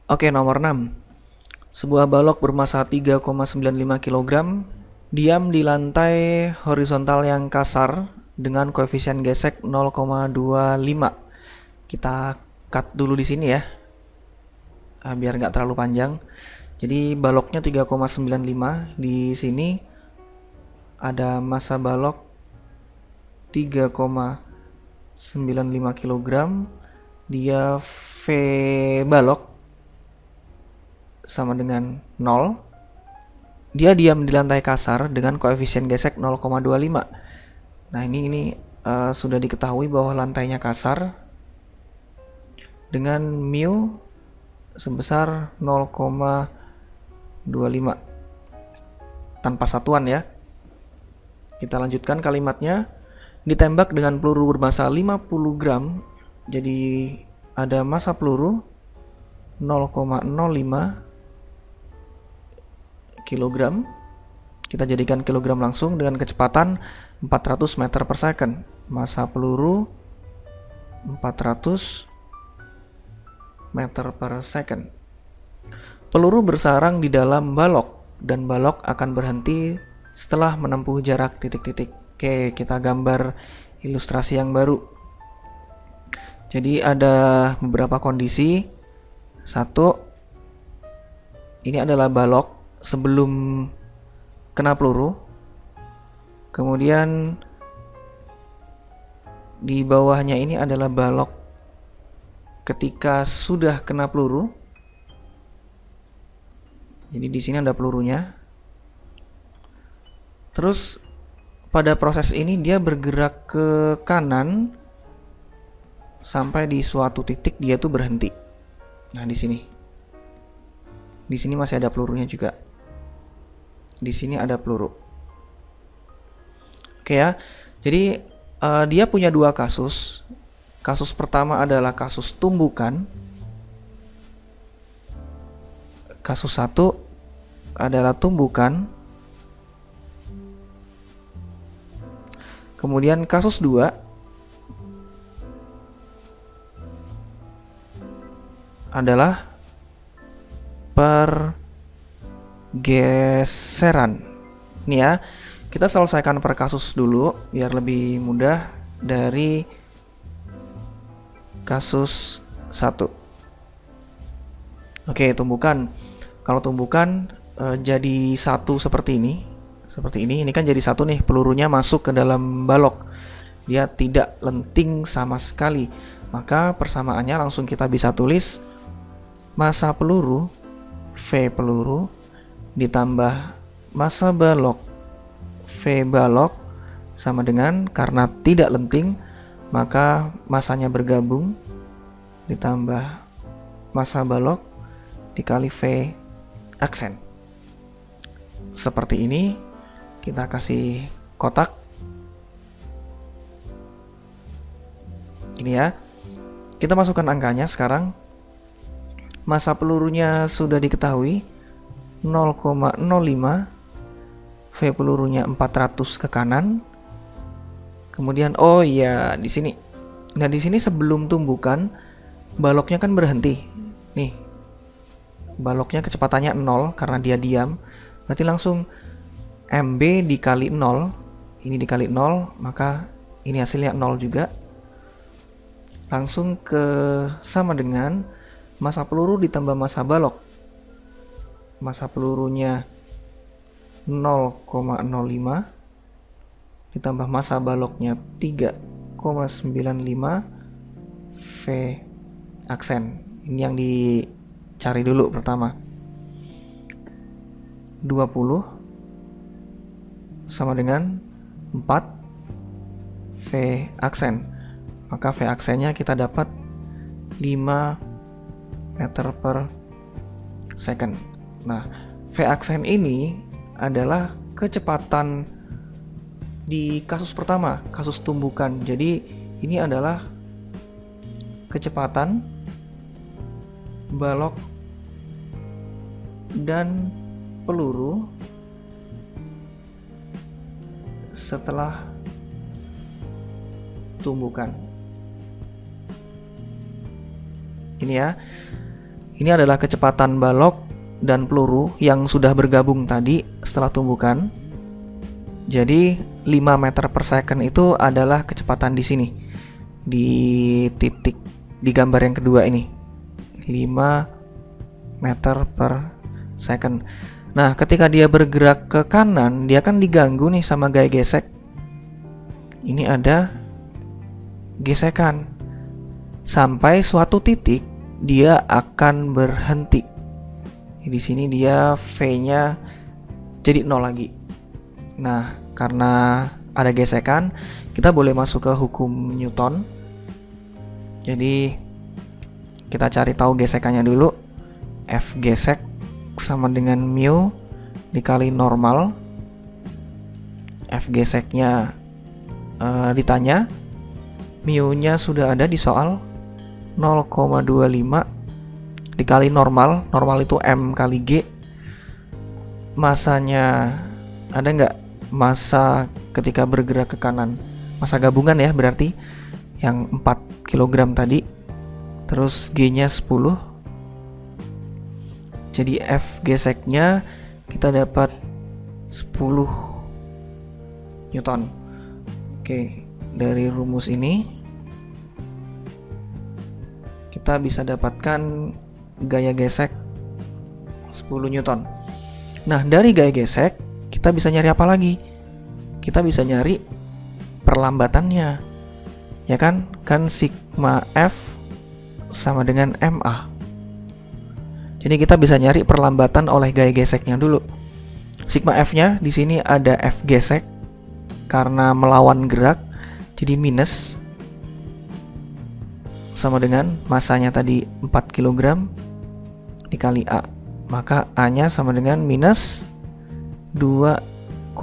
Oke, nomor 6. Sebuah balok bermassa 3,95 kg diam di lantai horizontal yang kasar dengan koefisien gesek 0,25. Kita cut dulu di sini ya, biar nggak terlalu panjang. Jadi baloknya 3,95, di sini ada massa balok 3,95 kg, dia V balok sama dengan 0. Dia diam di lantai kasar dengan koefisien gesek 0,25. Nah, ini sudah diketahui bahwa lantainya kasar dengan mu sebesar 0,25 tanpa satuan ya. Kita lanjutkan kalimatnya. Ditembak dengan peluru bermassa 50 gram. Jadi ada massa peluru 0,05 kilogram. Kita jadikan kilogram langsung dengan kecepatan 400 meter per second. Massa peluru 400 meter per second. Peluru bersarang di dalam balok dan balok akan berhenti setelah menempuh jarak titik-titik. Oke, kita gambar ilustrasi yang baru. Jadi ada beberapa kondisi. Satu, ini adalah balok sebelum kena peluru. Kemudian di bawahnya ini adalah balok ketika sudah kena peluru. Jadi di sini ada pelurunya. Terus pada proses ini dia bergerak ke kanan sampai di suatu titik dia tuh berhenti. Nah, di sini. Di sini masih ada pelurunya juga. Di sini ada peluru. Oke ya. Jadi dia punya dua kasus. Kasus pertama adalah kasus tumbukan. Kasus satu adalah tumbukan. Kemudian kasus 2 adalah pergeseran. Ini ya, kita selesaikan per kasus dulu biar lebih mudah dari kasus 1. Oke, tumbukan. Kalau tumbukan jadi satu seperti ini. Seperti ini kan jadi satu nih, pelurunya masuk ke dalam balok. Dia tidak lenting sama sekali. Maka persamaannya langsung kita bisa tulis massa peluru V peluru ditambah massa balok V balok sama dengan, karena tidak lenting maka massanya bergabung ditambah massa balok dikali V aksen. Seperti ini. Kita kasih kotak. Ini ya. Kita masukkan angkanya sekarang. Massa pelurunya sudah diketahui 0,05. V pelurunya 400 ke kanan. Kemudian oh iya di sini. Nah, di sini sebelum tumbukan baloknya kan berhenti. Nih. Baloknya kecepatannya 0 karena dia diam. Berarti langsung MB dikali 0. Ini dikali 0, maka ini hasilnya 0 juga. Langsung ke sama dengan massa peluru ditambah massa balok. Massa pelurunya 0,05 ditambah massa baloknya 3,95 V aksen. Ini yang dicari dulu pertama. 20 sama dengan 4 V aksen. Maka V aksennya kita dapat 5 meter per second. Nah, V aksen ini adalah kecepatan di kasus pertama, kasus tumbukan. Jadi ini adalah kecepatan balok dan peluru setelah tumbukan. Ini ya. Ini adalah kecepatan balok dan peluru yang sudah bergabung tadi setelah tumbukan. Jadi 5 meter per second itu adalah kecepatan di sini. Di titik di gambar yang kedua ini. 5 meter per second. Nah, ketika dia bergerak ke kanan, dia kan diganggu nih sama gaya gesek. Ini ada gesekan. Sampai suatu titik dia akan berhenti. Di sini dia V-nya jadi 0 lagi. Nah, karena ada gesekan, kita boleh masuk ke hukum Newton. Jadi kita cari tahu gesekannya dulu. F gesek sama dengan mu dikali normal. F geseknya ditanya, mu-nya sudah ada di soal, 0,25 dikali normal. Normal itu M kali G. Masanya ada nggak? Masa ketika bergerak ke kanan, masa gabungan ya berarti, yang 4 kg tadi. Terus G-nya 10. Jadi F geseknya kita dapat 10 Newton. Oke, dari rumus ini kita bisa dapatkan gaya gesek 10 Newton. Nah, dari gaya gesek kita bisa nyari apa lagi? Kita bisa nyari perlambatannya. Ya kan? Kan sigma F sama dengan MA. Jadi kita bisa nyari perlambatan oleh gaya geseknya dulu. Sigma F-nya di sini ada F gesek karena melawan gerak, jadi minus, sama dengan masanya tadi 4 kg dikali A. Maka A-nya sama dengan minus 2,5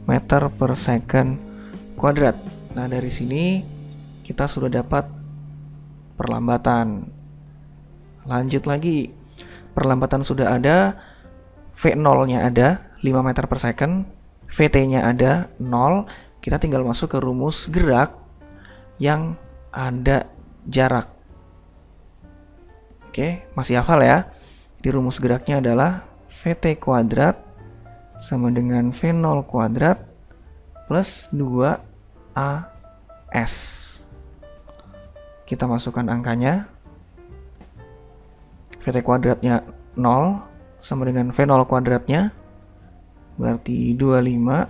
meter per second kuadrat. Nah, dari sini kita sudah dapat perlambatan. Lanjut lagi. Perlambatan sudah ada, V0-nya ada 5 meter per second, VT-nya ada 0. Kita tinggal masuk ke rumus gerak yang ada jarak. Oke, masih hafal ya? Di rumus geraknya adalah VT kuadrat sama dengan V0 kuadrat plus 2AS. Kita masukkan angkanya. VT kuadratnya 0 sama dengan V0 kuadratnya, berarti 25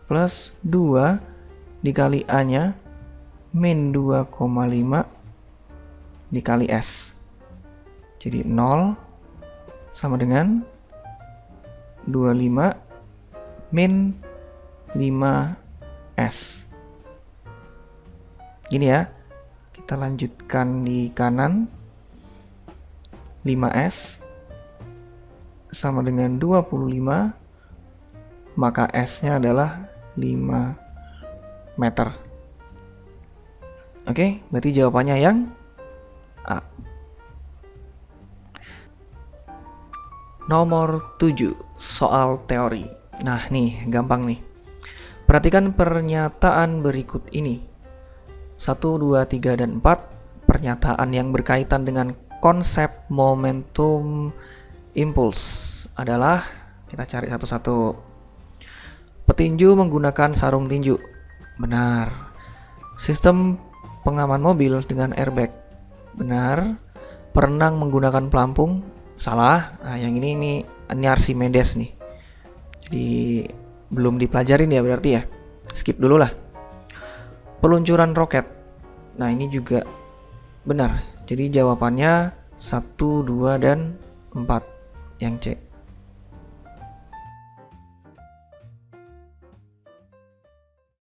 plus 2 dikali A-nya min 2,5 dikali S. Jadi 0 sama dengan 25 min 5S. Gini ya, kita lanjutkan di kanan. 5S sama dengan 25, maka S-nya adalah 5 meter. Oke, berarti jawabannya yang A. Nomor 7, soal teori. Nah, nih, gampang nih. Perhatikan pernyataan berikut ini. 1, 2, 3, dan 4. Pernyataan yang berkaitan dengan konsep momentum impuls adalah, kita cari satu-satu. Petinju menggunakan sarung tinju. Benar. Sistem pengaman mobil dengan airbag. Benar. Perenang menggunakan pelampung. Salah. Nah, yang ini Archimedes nih. Jadi belum dipelajarin ya berarti ya. Skip dulu lah. Peluncuran roket. Nah, ini juga benar. Jadi jawabannya 1, 2, dan 4 yang C.